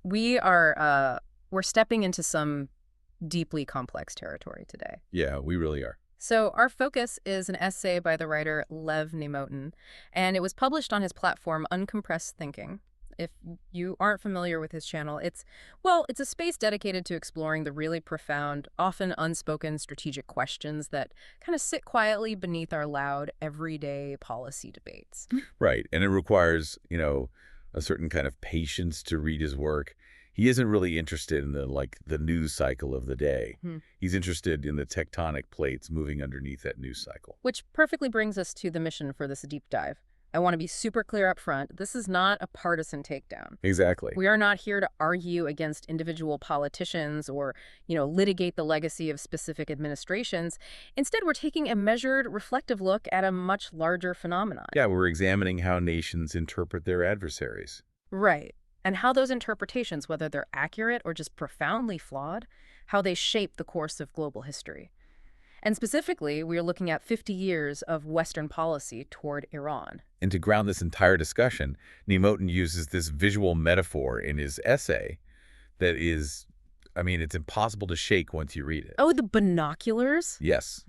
We're stepping into some deeply complex territory today. Yeah, we really are. So our focus is an essay by the writer Lev Nemotin, and it was published on his platform Uncompressed Thinking. If you aren't familiar with his channel, it's a space dedicated to exploring the really profound, often unspoken strategic questions that kind of sit quietly beneath our loud, everyday policy debates. Right, and it requires, a certain kind of patience to read his work. He isn't really interested in the news cycle of the day. Hmm. He's interested in the tectonic plates moving underneath that news cycle. Which perfectly brings us to the mission for this deep dive. I want to be super clear up front. This is not a partisan takedown. Exactly. We are not here to argue against individual politicians or, litigate the legacy of specific administrations. Instead, we're taking a measured, reflective look at a much larger phenomenon. Yeah, we're examining how nations interpret their adversaries. Right. And how those interpretations, whether they're accurate or just profoundly flawed, how they shape the course of global history. And specifically, we are looking at 50 years of Western policy toward Iran. And to ground this entire discussion, Nemotin uses this visual metaphor in his essay that is, it's impossible to shake once you read it. Oh, the binoculars? Yes.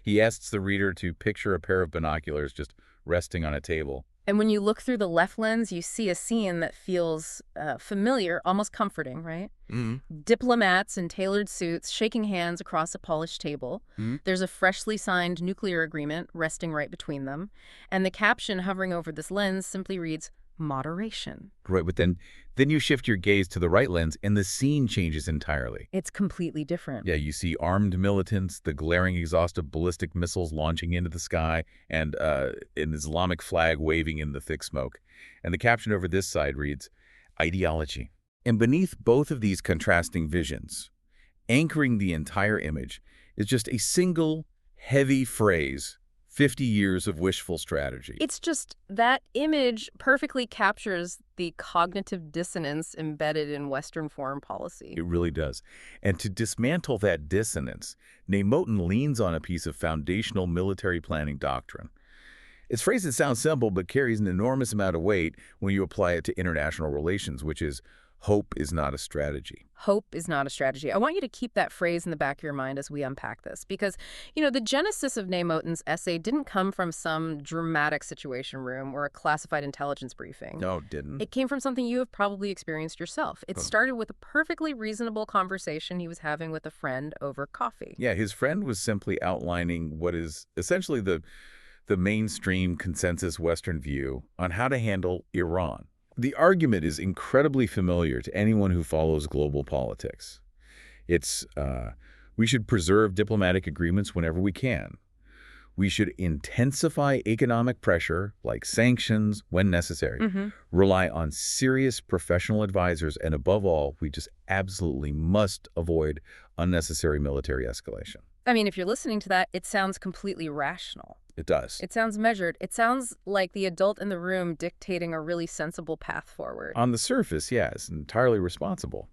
He asks the reader to picture a pair of binoculars just resting on a table. And when you look through the left lens, you see a scene that feels familiar, almost comforting, right? Mm-hmm. Diplomats in tailored suits shaking hands across a polished table. Mm-hmm. There's a freshly signed nuclear agreement resting right between them. And the caption hovering over this lens simply reads, moderation. Right, but then you shift your gaze to the right lens and the scene changes entirely. It's completely different. Yeah, you see armed militants, the glaring exhaust of ballistic missiles launching into the sky, and an Islamic flag waving in the thick smoke. And the caption over this side reads, ideology. And beneath both of these contrasting visions, anchoring the entire image, is just a single, heavy phrase, 50 years of wishful strategy. It's just that image perfectly captures the cognitive dissonance embedded in Western foreign policy. It really does. And to dismantle that dissonance, Nemotin leans on a piece of foundational military planning doctrine. It's a phrase that sounds simple but carries an enormous amount of weight when you apply it to international relations, which is, hope is not a strategy. Hope is not a strategy. I want you to keep that phrase in the back of your mind as we unpack this because, the genesis of Nemotin's essay didn't come from some dramatic situation room or a classified intelligence briefing. No, it didn't. It came from something you have probably experienced yourself. It started with a perfectly reasonable conversation he was having with a friend over coffee. Yeah, his friend was simply outlining what is essentially the mainstream consensus Western view on how to handle Iran. The argument is incredibly familiar to anyone who follows global politics. It's, we should preserve diplomatic agreements whenever we can. We should intensify economic pressure, like sanctions, when necessary. Mm-hmm. Rely on serious professional advisors, and above all, we just absolutely must avoid unnecessary military escalation. If you're listening to that, it sounds completely rational. It does. It sounds measured. It sounds like the adult in the room dictating a really sensible path forward. On the surface, yes, entirely responsible.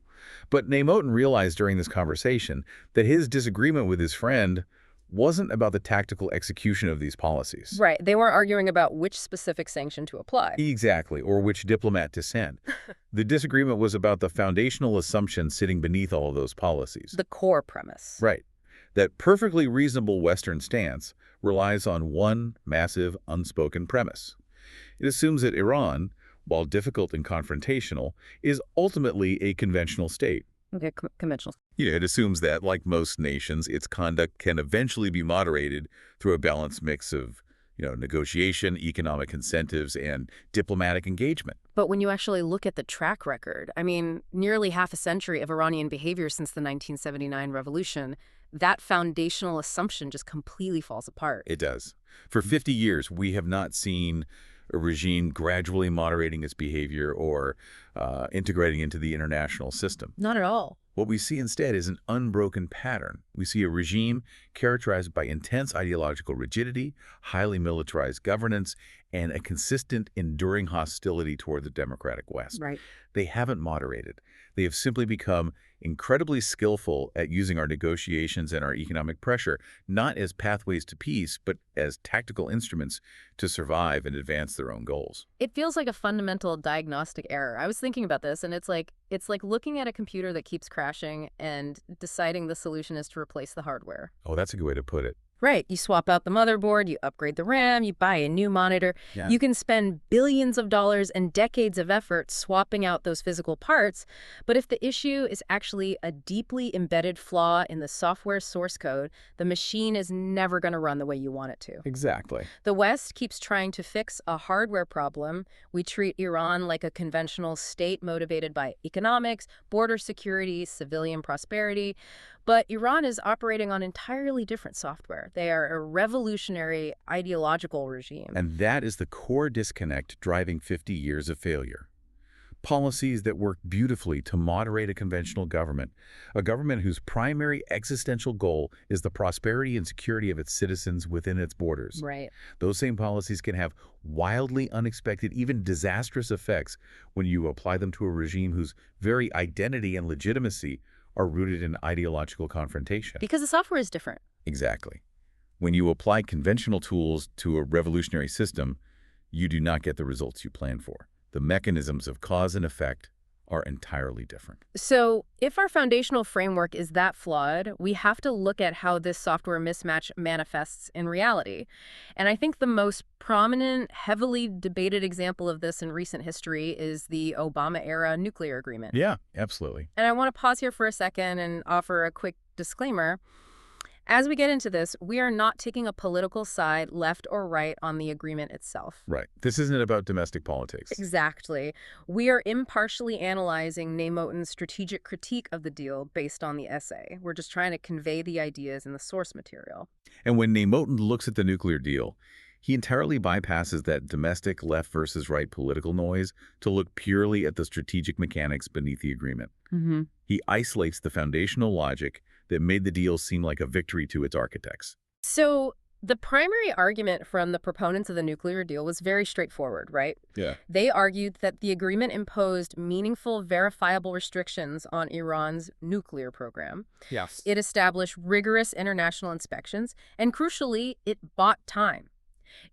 But Nemotin realized during this conversation that his disagreement with his friend wasn't about the tactical execution of these policies. Right. They weren't arguing about which specific sanction to apply. Exactly, or which diplomat to send. The disagreement was about the foundational assumption sitting beneath all of those policies. The core premise. Right. That perfectly reasonable Western stance relies on one massive unspoken premise. It assumes that Iran, while difficult and confrontational, is ultimately a conventional state. Okay, conventional. It assumes that, like most nations, its conduct can eventually be moderated through a balanced mix of, negotiation, economic incentives, and diplomatic engagement. But when you actually look at the track record, nearly half a century of Iranian behavior since the 1979 revolution, that foundational assumption just completely falls apart. It does. For 50 years, we have not seen a regime gradually moderating its behavior or integrating into the international system. Not at all. What we see instead is an unbroken pattern. We see a regime characterized by intense ideological rigidity, highly militarized governance, and a consistent, enduring hostility toward the democratic West. Right. They haven't moderated. They have simply become incredibly skillful at using our negotiations and our economic pressure, not as pathways to peace, but as tactical instruments to survive and advance their own goals. It feels like a fundamental diagnostic error. I was thinking about this, and it's like looking at a computer that keeps crashing and deciding the solution is to replace the hardware. Oh, that's a good way to put it. Right. You swap out the motherboard, you upgrade the RAM, you buy a new monitor. Yeah. You can spend billions of dollars and decades of effort swapping out those physical parts, but if the issue is actually a deeply embedded flaw in the software source code, the machine is never going to run the way you want it to. Exactly. The West keeps trying to fix a hardware problem. We treat Iran like a conventional state motivated by economics, border security, civilian prosperity. But Iran is operating on entirely different software. They are a revolutionary ideological regime. And that is the core disconnect driving 50 years of failure. Policies that work beautifully to moderate a conventional government, a government whose primary existential goal is the prosperity and security of its citizens within its borders. Right. Those same policies can have wildly unexpected, even disastrous effects when you apply them to a regime whose very identity and legitimacy are rooted in ideological confrontation. Because the software is different. Exactly. When you apply conventional tools to a revolutionary system, you do not get the results you plan for. The mechanisms of cause and effect are entirely different. So if our foundational framework is that flawed, we have to look at how this software mismatch manifests in reality. And I think the most prominent, heavily debated example of this in recent history is the Obama-era nuclear agreement. Yeah, absolutely. And I want to pause here for a second and offer a quick disclaimer. As we get into this, we are not taking a political side, left or right, on the agreement itself. Right. This isn't about domestic politics. Exactly. We are impartially analyzing Neymoten's strategic critique of the deal based on the essay. We're just trying to convey the ideas in the source material. And when Neymoten looks at the nuclear deal, he entirely bypasses that domestic left versus right political noise to look purely at the strategic mechanics beneath the agreement. Mm-hmm. He isolates the foundational logic that made the deal seem like a victory to its architects. So the primary argument from the proponents of the nuclear deal was very straightforward, right? Yeah. They argued that the agreement imposed meaningful, verifiable restrictions on Iran's nuclear program. Yes. It established rigorous international inspections, and crucially, it bought time.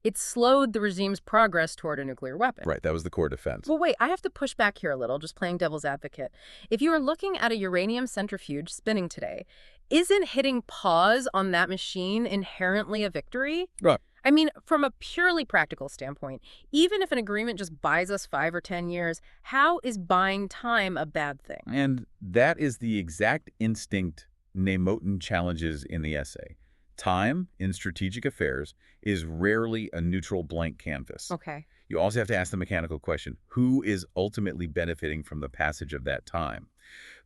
It slowed the regime's progress toward a nuclear weapon. Right, that was the core defense. Well, wait, I have to push back here a little, just playing devil's advocate. If you are looking at a uranium centrifuge spinning today, isn't hitting pause on that machine inherently a victory? Right. I mean, from a purely practical standpoint, even if an agreement just buys us 5 or 10 years, how is buying time a bad thing? And that is the exact instinct Neymoten challenges in the essay. Time in strategic affairs is rarely a neutral blank canvas. Okay. You also have to ask the mechanical question, who is ultimately benefiting from the passage of that time?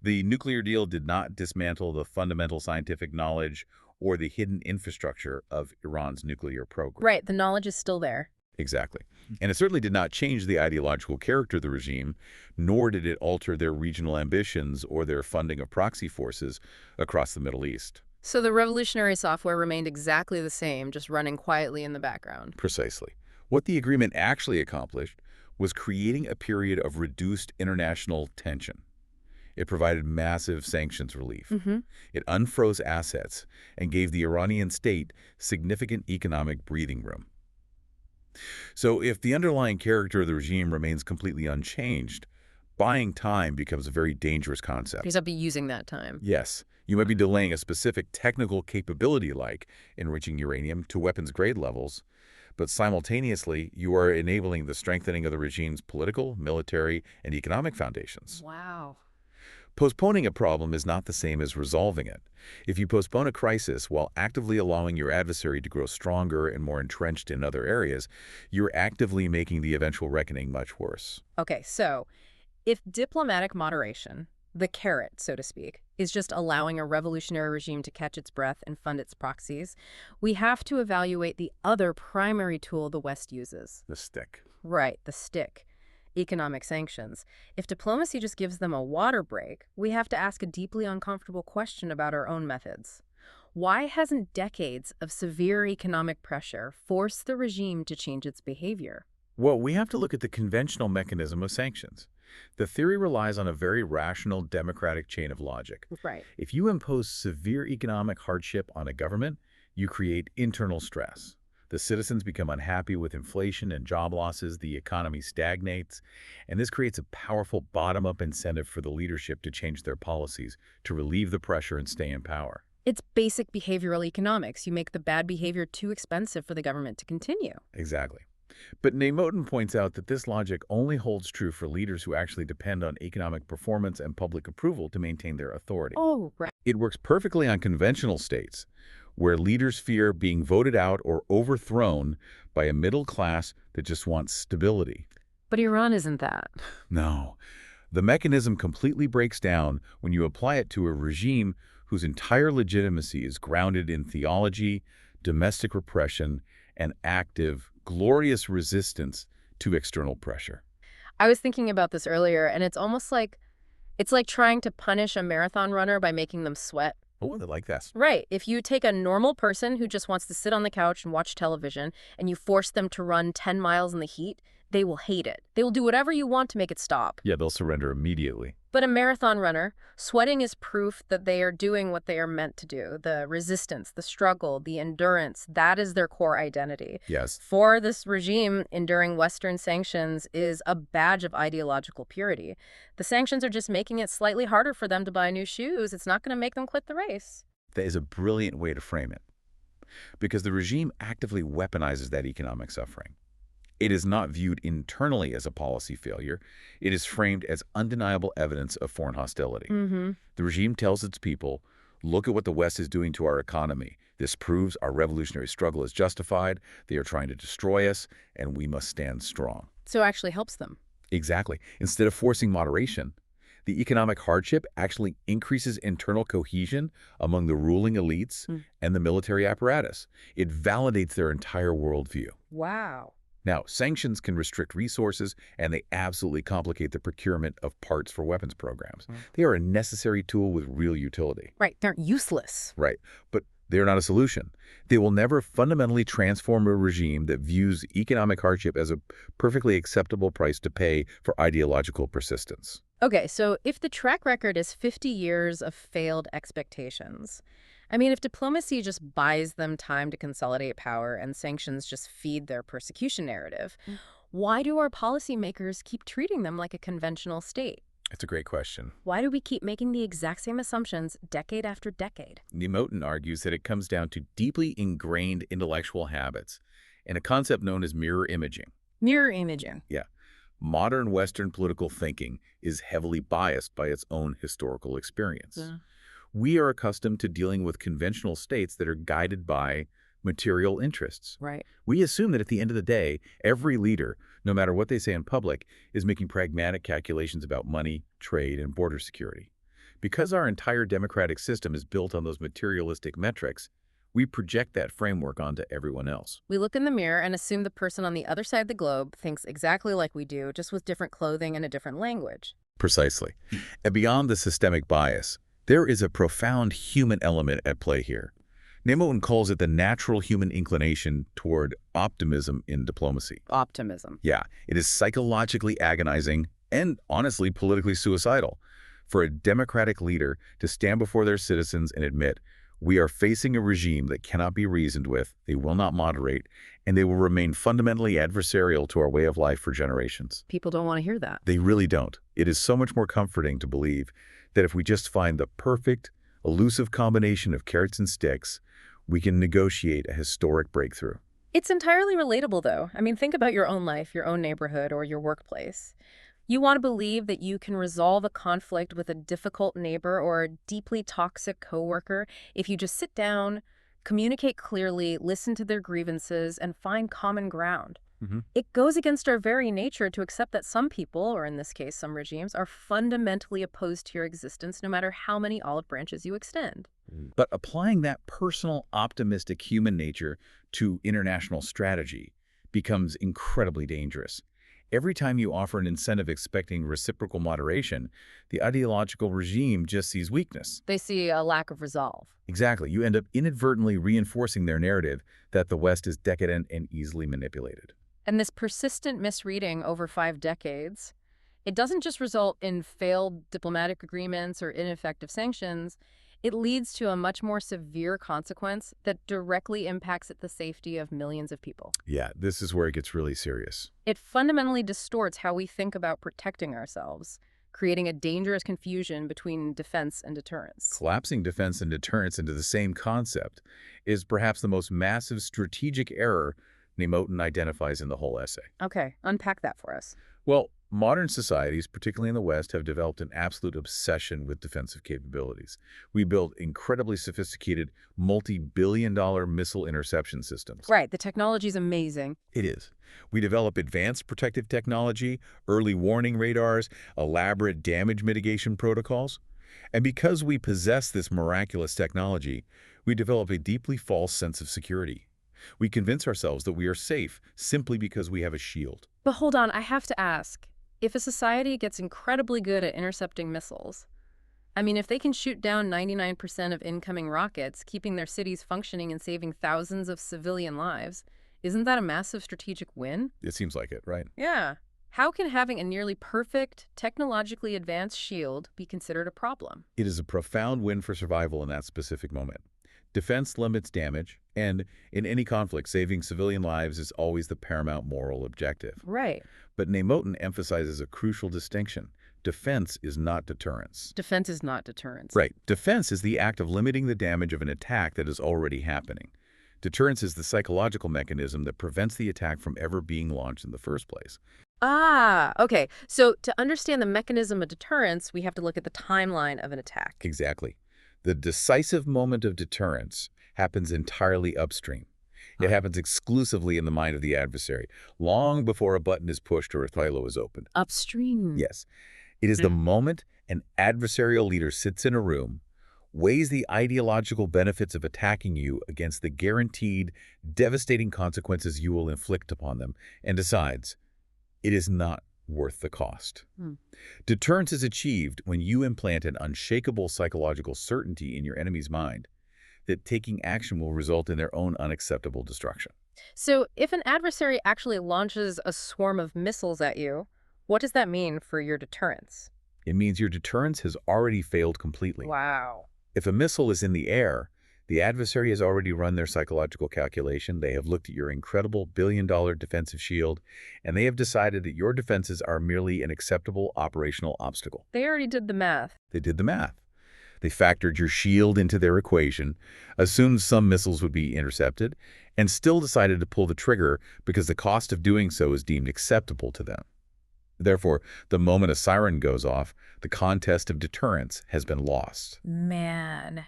The nuclear deal did not dismantle the fundamental scientific knowledge or the hidden infrastructure of Iran's nuclear program. Right, the knowledge is still there. Exactly. And it certainly did not change the ideological character of the regime, nor did it alter their regional ambitions or their funding of proxy forces across the Middle East. So the revolutionary software remained exactly the same, just running quietly in the background. Precisely. What the agreement actually accomplished was creating a period of reduced international tension. It provided massive sanctions relief. Mm-hmm. It unfroze assets and gave the Iranian state significant economic breathing room. So if the underlying character of the regime remains completely unchanged, buying time becomes a very dangerous concept. Because I'll be using that time. Yes, you might be delaying a specific technical capability like enriching uranium to weapons-grade levels, but simultaneously you are enabling the strengthening of the regime's political, military, and economic foundations. Wow. Postponing a problem is not the same as resolving it. If you postpone a crisis while actively allowing your adversary to grow stronger and more entrenched in other areas, you're actively making the eventual reckoning much worse. Okay, so if diplomatic moderation, the carrot, so to speak, is just allowing a revolutionary regime to catch its breath and fund its proxies, we have to evaluate the other primary tool the West uses. The stick. Right, the stick. Economic sanctions. If diplomacy just gives them a water break, we have to ask a deeply uncomfortable question about our own methods. Why hasn't decades of severe economic pressure forced the regime to change its behavior? Well, we have to look at the conventional mechanism of sanctions. The theory relies on a very rational democratic chain of logic. Right. If you impose severe economic hardship on a government, you create internal stress. The citizens become unhappy with inflation and job losses, the economy stagnates, and this creates a powerful bottom-up incentive for the leadership to change their policies, to relieve the pressure and stay in power. It's basic behavioral economics. You make the bad behavior too expensive for the government to continue. Exactly. But Neymotin points out that this logic only holds true for leaders who actually depend on economic performance and public approval to maintain their authority. Oh, right. It works perfectly on conventional states, where leaders fear being voted out or overthrown by a middle class that just wants stability. But Iran isn't that. No. The mechanism completely breaks down when you apply it to a regime whose entire legitimacy is grounded in theology, domestic repression, and active, glorious resistance to external pressure. I was thinking about this earlier, and it's like trying to punish a marathon runner by making them sweat. Oh, they like that. Right. If you take a normal person who just wants to sit on the couch and watch television and you force them to run 10 miles in the heat, they will hate it. They will do whatever you want to make it stop. Yeah, they'll surrender immediately. But a marathon runner, sweating is proof that they are doing what they are meant to do. The resistance, the struggle, the endurance, that is their core identity. Yes. For this regime, enduring Western sanctions is a badge of ideological purity. The sanctions are just making it slightly harder for them to buy new shoes. It's not going to make them quit the race. That is a brilliant way to frame it, because the regime actively weaponizes that economic suffering. It is not viewed internally as a policy failure. It is framed as undeniable evidence of foreign hostility. The regime tells its people, look at what the West is doing to our economy. This proves our revolutionary struggle is justified. They are trying to destroy us, and we must stand strong. So it actually helps them. Exactly. Instead of forcing moderation, the economic hardship actually increases internal cohesion among the ruling elites and the military apparatus. It validates their entire worldview. Wow. Now, sanctions can restrict resources, and they absolutely complicate the procurement of parts for weapons programs. They are a necessary tool with real utility. Right. They're useless. Right. But they're not a solution. They will never fundamentally transform a regime that views economic hardship as a perfectly acceptable price to pay for ideological persistence. Okay, so if the track record is 50 years of failed expectations, I mean, if diplomacy just buys them time to consolidate power and sanctions just feed their persecution narrative, why do our policymakers keep treating them like a conventional state? It's a great question. Why do we keep making the exact same assumptions decade after decade? Neymotin argues that it comes down to deeply ingrained intellectual habits and a concept known as mirror imaging. Mirror imaging. Yeah. Modern Western political thinking is heavily biased by its own historical experience. We are accustomed to dealing with conventional states that are guided by material interests. Right. We assume that at the end of the day, every leader, no matter what they say in public, is making pragmatic calculations about money, trade, and border security. Because our entire democratic system is built on those materialistic metrics, we project that framework onto everyone else. We look in the mirror and assume the person on the other side of the globe thinks exactly like we do, just with different clothing and a different language. Precisely. And beyond the systemic bias, there is a profound human element at play here. Neymotin calls it the natural human inclination toward optimism in diplomacy. Optimism. Yeah, it is psychologically agonizing and, honestly, politically suicidal for a democratic leader to stand before their citizens and admit, we are facing a regime that cannot be reasoned with, they will not moderate, and they will remain fundamentally adversarial to our way of life for generations. People don't want to hear that. They really don't. It is so much more comforting to believe that if we just find the perfect, elusive combination of carrots and sticks, we can negotiate a historic breakthrough. It's entirely relatable, though. I mean, think about your own life, your own neighborhood, or your workplace. You want to believe that you can resolve a conflict with a difficult neighbor or a deeply toxic coworker if you just sit down, communicate clearly, listen to their grievances, and find common ground. It goes against our very nature to accept that some people, or in this case, some regimes, are fundamentally opposed to your existence no matter how many olive branches you extend. But applying that personal, optimistic human nature to international strategy becomes incredibly dangerous. Every time you offer an incentive expecting reciprocal moderation, the ideological regime just sees weakness. They see a lack of resolve. Exactly. You end up inadvertently reinforcing their narrative that the West is decadent and easily manipulated. And this persistent misreading over 5 decades, it doesn't just result in failed diplomatic agreements or ineffective sanctions. It leads to a much more severe consequence that directly impacts the safety of millions of people. Yeah, this is where it gets really serious. It fundamentally distorts how we think about protecting ourselves, creating a dangerous confusion between defense and deterrence. Collapsing defense and deterrence into the same concept is perhaps the most massive strategic error Nemotin identifies in the whole essay. Okay, unpack that for us. Well, modern societies, particularly in the West, have developed an absolute obsession with defensive capabilities. We build incredibly sophisticated, multi-billion-dollar missile interception systems. Right, the technology is amazing. It is. We develop advanced protective technology, early warning radars, elaborate damage mitigation protocols. And because we possess this miraculous technology, we develop a deeply false sense of security. We convince ourselves that we are safe simply because we have a shield. But hold on, I have to ask. If a society gets incredibly good at intercepting missiles, if they can shoot down 99% of incoming rockets, keeping their cities functioning and saving thousands of civilian lives, isn't that a massive strategic win? It seems like it, right? Yeah. How can having a nearly perfect, technologically advanced shield be considered a problem? It is a profound win for survival in that specific moment. Defense limits damage, and in any conflict, saving civilian lives is always the paramount moral objective. Right. But Nemotin emphasizes a crucial distinction. Defense is not deterrence. Defense is not deterrence. Right. Defense is the act of limiting the damage of an attack that is already happening. Deterrence is the psychological mechanism that prevents the attack from ever being launched in the first place. Ah, okay. So to understand the mechanism of deterrence, we have to look at the timeline of an attack. Exactly. The decisive moment of deterrence happens entirely upstream. It happens exclusively in the mind of the adversary, long before a button is pushed or a silo is opened. Upstream. Yes. It is the moment an adversarial leader sits in a room, weighs the ideological benefits of attacking you against the guaranteed, devastating consequences you will inflict upon them, and decides it is not worth the cost. Deterrence is achieved when you implant an unshakable psychological certainty in your enemy's mind that taking action will result in their own unacceptable destruction. So if an adversary actually launches a swarm of missiles at you, what does that mean for your deterrence? It means your deterrence has already failed completely. Wow. If a missile is in the air, the adversary has already run their psychological calculation. They have looked at your incredible billion-dollar defensive shield, and they have decided that your defenses are merely an acceptable operational obstacle. They already did the math. They did the math. They factored your shield into their equation, assumed some missiles would be intercepted, and still decided to pull the trigger because the cost of doing so is deemed acceptable to them. Therefore, the moment a siren goes off, the contest of deterrence has been lost. Man.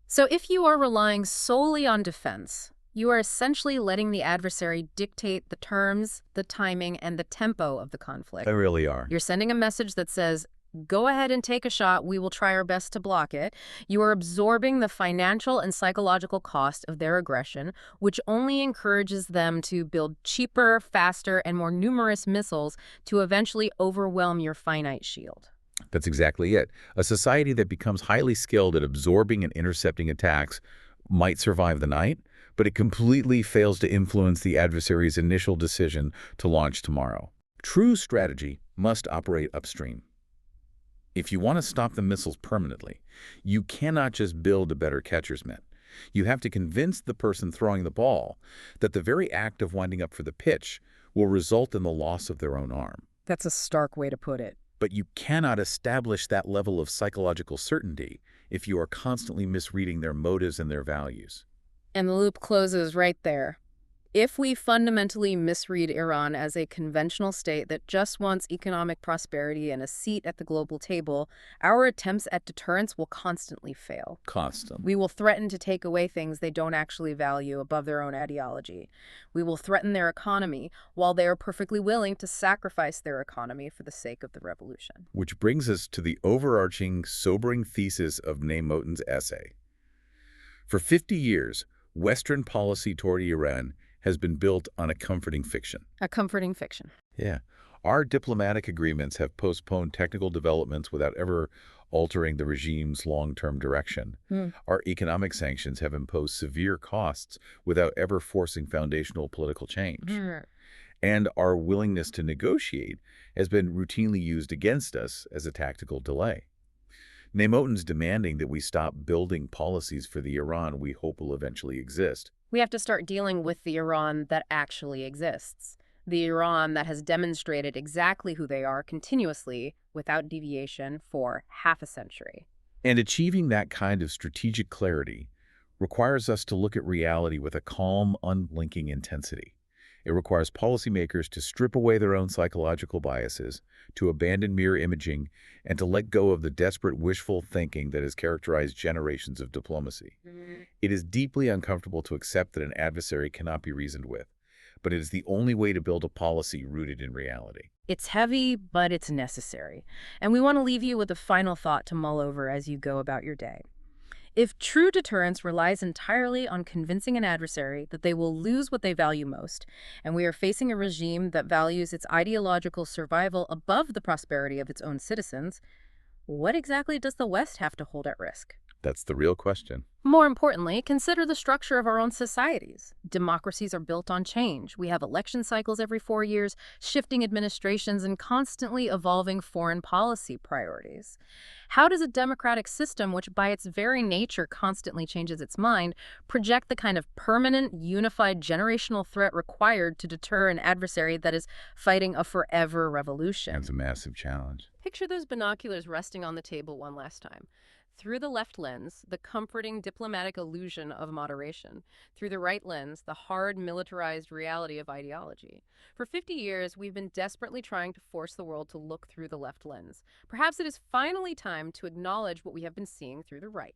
So if you are relying solely on defense, you are essentially letting the adversary dictate the terms, the timing, and the tempo of the conflict. They really are. You're sending a message that says, go ahead and take a shot. We will try our best to block it. You are absorbing the financial and psychological cost of their aggression, which only encourages them to build cheaper, faster, and more numerous missiles to eventually overwhelm your finite shield. That's exactly it. A society that becomes highly skilled at absorbing and intercepting attacks might survive the night, but it completely fails to influence the adversary's initial decision to launch tomorrow. True strategy must operate upstream. If you want to stop the missiles permanently, you cannot just build a better catcher's mitt. You have to convince the person throwing the ball that the very act of winding up for the pitch will result in the loss of their own arm. That's a stark way to put it. But you cannot establish that level of psychological certainty if you are constantly misreading their motives and their values. And the loop closes right there. If we fundamentally misread Iran as a conventional state that just wants economic prosperity and a seat at the global table, our attempts at deterrence will constantly fail. Constantly. We will threaten to take away things they don't actually value above their own ideology. We will threaten their economy while they are perfectly willing to sacrifice their economy for the sake of the revolution. Which brings us to the overarching, sobering thesis of Nemotin's essay. For 50 years, Western policy toward Iran has been built on a comforting fiction. A comforting fiction. Yeah. Our diplomatic agreements have postponed technical developments without ever altering the regime's long-term direction. Hmm. Our economic sanctions have imposed severe costs without ever forcing foundational political change. Hmm. And our willingness to negotiate has been routinely used against us as a tactical delay. Neymotin's demanding that we stop building policies for the Iran we hope will eventually exist. We have to start dealing with the Iran that actually exists. The Iran that has demonstrated exactly who they are continuously, without deviation, for half a century. And achieving that kind of strategic clarity requires us to look at reality with a calm, unblinking intensity. It requires policymakers to strip away their own psychological biases, to abandon mere imaging, and to let go of the desperate wishful thinking that has characterized generations of diplomacy. It is deeply uncomfortable to accept that an adversary cannot be reasoned with, but it is the only way to build a policy rooted in reality. It's heavy, but it's necessary. And we want to leave you with a final thought to mull over as you go about your day. If true deterrence relies entirely on convincing an adversary that they will lose what they value most, and we are facing a regime that values its ideological survival above the prosperity of its own citizens, what exactly does the West have to hold at risk? That's the real question. More importantly, consider the structure of our own societies. Democracies are built on change. We have election cycles every 4 years, shifting administrations, and constantly evolving foreign policy priorities. How does a democratic system, which by its very nature constantly changes its mind, project the kind of permanent, unified generational threat required to deter an adversary that is fighting a forever That's revolution? a massive challenge. Picture those binoculars resting on the table one last time. Through the left lens, the comforting diplomatic illusion of moderation. Through the right lens, the hard militarized reality of ideology. For 50 years, we've been desperately trying to force the world to look through the left lens. Perhaps it is finally time to acknowledge what we have been seeing through the right.